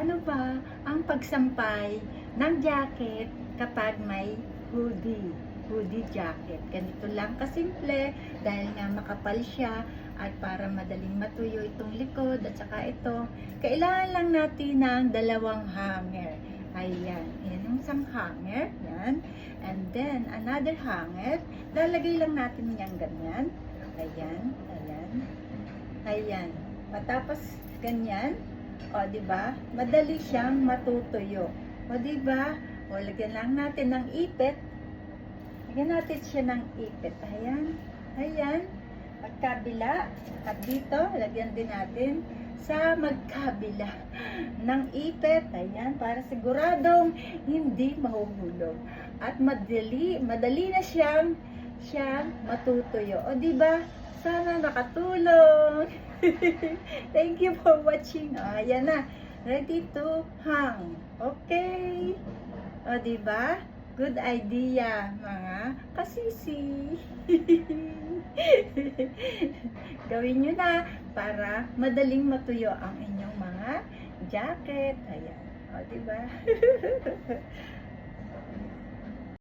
Ano ba ang pagsampay ng jacket kapag may hoodie jacket? Ganito lang kasimple dahil nga makapal siya at para madaling matuyo itong likod at saka ito, kailangan lang natin ng dalawang hanger. Ayan, yan yung isang hanger, yan. And then, another hanger, lalagay lang natin yan ganyan. Ayan, ayan, ayan. Matapos ganyan, o, di ba? Madali siyang matutuyo. O, di ba? O, lagyan lang natin ng ipit. Lagyan natin siya ng ipit. Ayan. Ayan. Magkabila. At dito, lagyan din natin sa magkabila ng ipit. Ayan. Para siguradong hindi mahuhulog. At madali na siyang matutuyo. O, di ba? Sana nakatulong. Thank you for watching. Ayan na. Ready to hang. Okay. O, diba? Good idea, mga kasisi. Gawin nyo na para madaling matuyo ang inyong mga jacket. Ayan. O, diba?